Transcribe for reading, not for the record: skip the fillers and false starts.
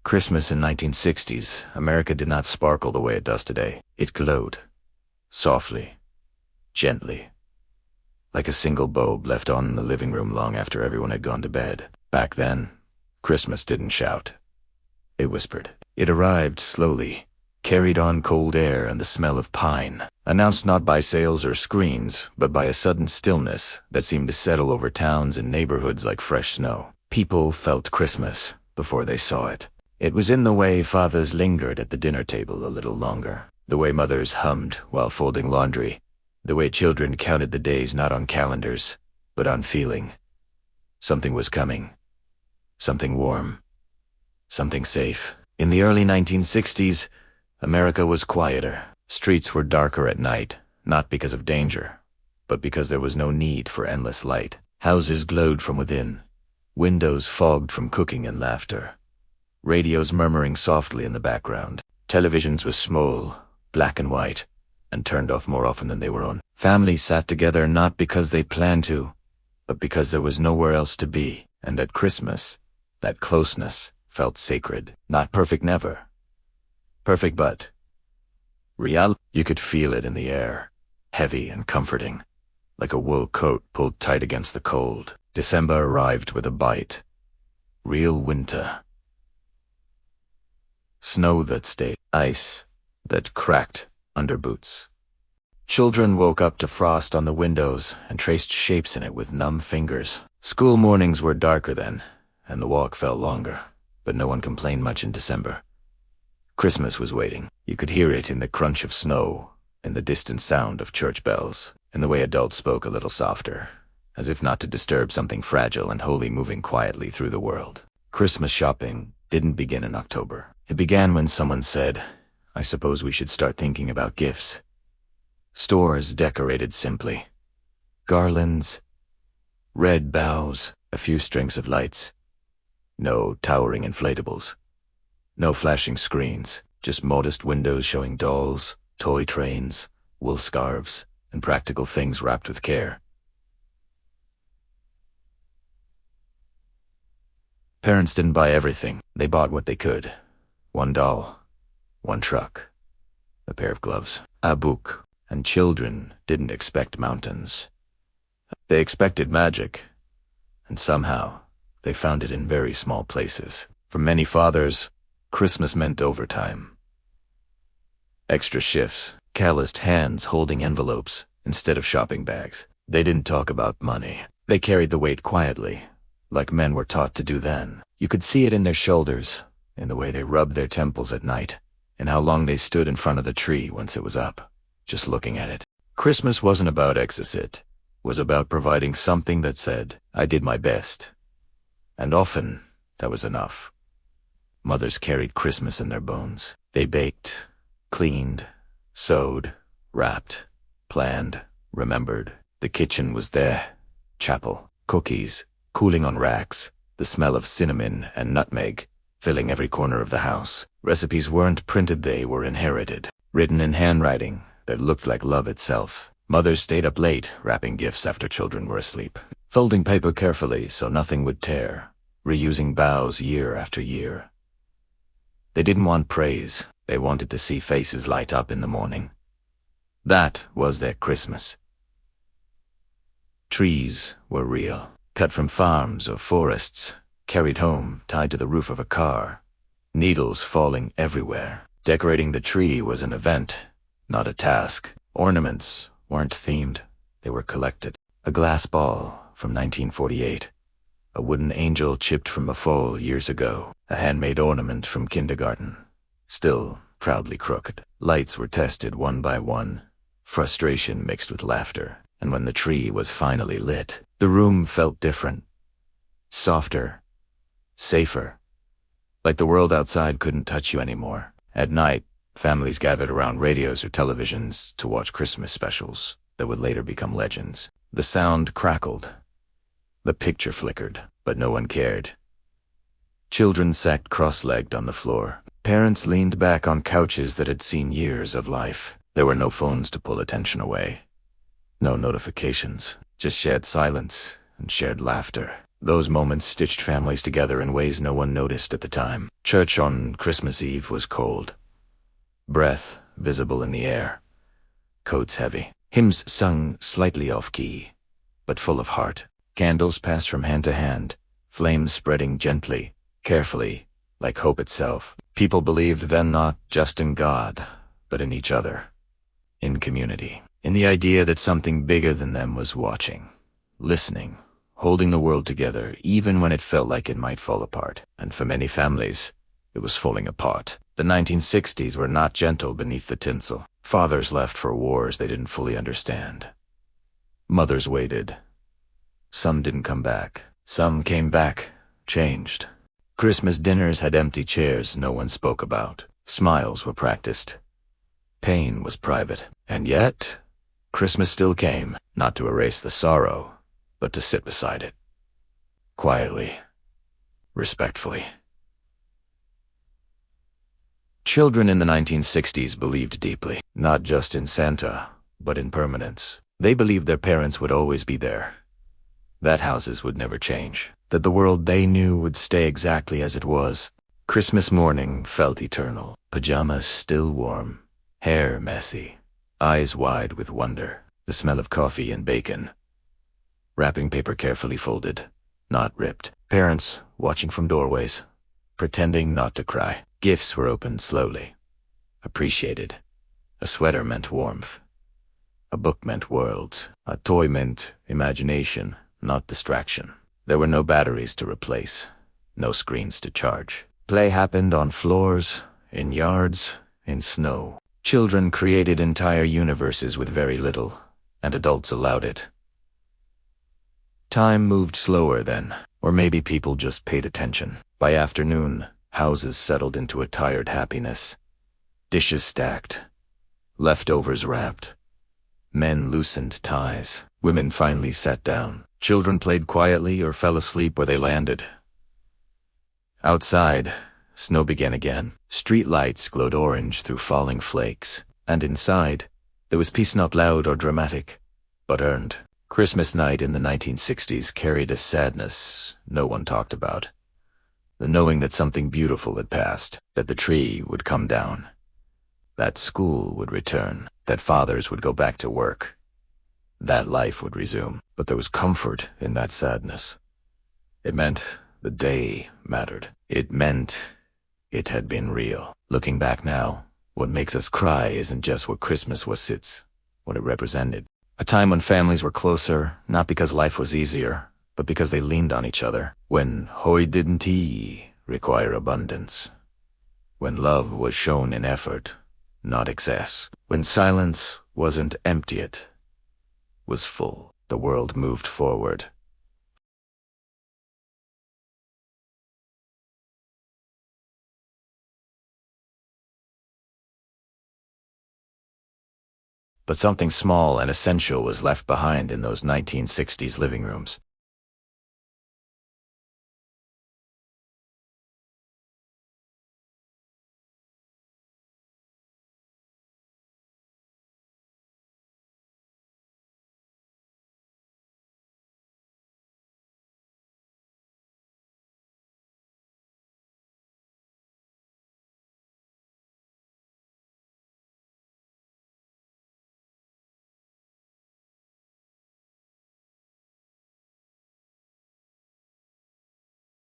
Christmas in 1960s, America did not sparkle the way it does today. It glowed. Softly. Gently. Like a single bulb left on in the living room long after everyone had gone to bed. Back then, Christmas didn't shout. It whispered. It arrived slowly, carried on cold air and the smell of pine, announced not by sails or screens, but by a sudden stillness that seemed to settle over towns and neighborhoods like fresh snow. People felt Christmas before they saw it. It was in the way fathers lingered at the dinner table a little longer, the way mothers hummed while folding laundry, the way children counted the days not on calendars, but on feeling. Something was coming. Something warm. Something safe. In the early 1960s, America was quieter. Streets were darker at night, not because of danger, but because there was no need for endless light. Houses glowed from within, windows fogged from cooking and laughter, radios murmuring softly in the background. Televisions were small, black and white, and turned off more often than they were on. Families sat together not because they planned to, but because there was nowhere else to be. And at Christmas, that closeness felt sacred. Not perfect, never. Perfect, but real. You could feel it in the air, heavy and comforting, like a wool coat pulled tight against the cold. December arrived with a bite. Real winter. Snow that stayed, ice that cracked under boots. Children woke up to frost on the windows and traced shapes in it with numb fingers. School mornings were darker then, and the walk felt longer, but no one complained much in December. Christmas was waiting. You could hear it in the crunch of snow, in the distant sound of church bells, in the way adults spoke a little softer, as if not to disturb something fragile and wholly moving quietly through the world. Christmas shopping didn't begin in October. It began when someone said, "I suppose we should start thinking about gifts." Stores decorated simply. Garlands, red boughs, a few strings of lights. No towering inflatables. No flashing screens, just modest windows showing dolls, toy trains, wool scarves, and practical things wrapped with care. Parents didn't buy everything. They bought what they could. One doll, one truck, a pair of gloves, a book. And children didn't expect mountains. They expected magic, and somehow they found it in very small places. For many fathers, Christmas meant overtime. Extra shifts, calloused hands holding envelopes instead of shopping bags. They didn't talk about money. They carried the weight quietly, like men were taught to do then. You could see it in their shoulders, in the way they rubbed their temples at night, and how long they stood in front of the tree once it was up, just looking at it. Christmas wasn't about excess, it was about providing something that said, "I did my best." And often, that was enough. Mothers carried Christmas in their bones. They baked, cleaned, sewed, wrapped, planned, remembered. The kitchen was there. Chapel, cookies, cooling on racks, the smell of cinnamon and nutmeg filling every corner of the house. Recipes weren't printed, they were inherited, written in handwriting that looked like love itself. Mothers stayed up late, wrapping gifts after children were asleep, folding paper carefully so nothing would tear, reusing boughs year after year. They didn't want praise. They wanted to see faces light up in the morning. That was their Christmas. Trees were real, cut from farms or forests, carried home, tied to the roof of a car. Needles falling everywhere. Decorating the tree was an event, not a task. Ornaments weren't themed, they were collected. A glass ball from 1948. A wooden angel chipped from a foal years ago. A handmade ornament from kindergarten, still proudly crooked. Lights were tested one by one, frustration mixed with laughter. And when the tree was finally lit, the room felt different. Softer. Safer. Like the world outside couldn't touch you anymore. At night, families gathered around radios or televisions to watch Christmas specials that would later become legends. The sound crackled. The picture flickered, but no one cared. Children sat cross-legged on the floor. Parents leaned back on couches that had seen years of life. There were no phones to pull attention away. No notifications, just shared silence and shared laughter. Those moments stitched families together in ways no one noticed at the time. Church on Christmas Eve was cold. Breath visible in the air. Coats heavy. Hymns sung slightly off-key, but full of heart. Candles passed from hand to hand, flames spreading gently, carefully, like hope itself. People believed then not just in God, but in each other, in community, in the idea that something bigger than them was watching, listening, holding the world together even when it felt like it might fall apart. And for many families, it was falling apart. The 1960s were not gentle beneath the tinsel. Fathers left for wars they didn't fully understand. Mothers waited. Some didn't come back. Some came back, changed. Christmas dinners had empty chairs no one spoke about. Smiles were practiced. Pain was private. And yet, Christmas still came, not to erase the sorrow, but to sit beside it. Quietly, respectfully. Children in the 1960s believed deeply, not just in Santa, but in permanence. They believed their parents would always be there, that houses would never change, that the world they knew would stay exactly as it was. Christmas morning felt eternal, pajamas still warm, hair messy, eyes wide with wonder, the smell of coffee and bacon. Wrapping paper carefully folded, not ripped. Parents watching from doorways, pretending not to cry. Gifts were opened slowly, appreciated. A sweater meant warmth. A book meant worlds. A toy meant imagination, not distraction. There were no batteries to replace, no screens to charge. Play happened on floors, in yards, in snow. Children created entire universes with very little, and adults allowed it. Time moved slower then, or maybe people just paid attention. By afternoon, houses settled into a tired happiness. Dishes stacked. Leftovers wrapped. Men loosened ties. Women finally sat down. Children played quietly or fell asleep where they landed. Outside, snow began again. Street lights glowed orange through falling flakes. And inside, there was peace not loud or dramatic, but earned. Christmas night in the 1960s carried a sadness no one talked about. The knowing that something beautiful had passed, that the tree would come down, that school would return, that fathers would go back to work, that life would resume. But there was comfort in that sadness. It meant the day mattered. It meant it had been real. Looking back now, what makes us cry isn't just what Christmas was, it's what it represented. A time when families were closer, not because life was easier, but because they leaned on each other. When hoy didn't he require abundance. When love was shown in effort, not excess. When silence wasn't empty, it was full. The world moved forward. But something small and essential was left behind in those 1960s living rooms.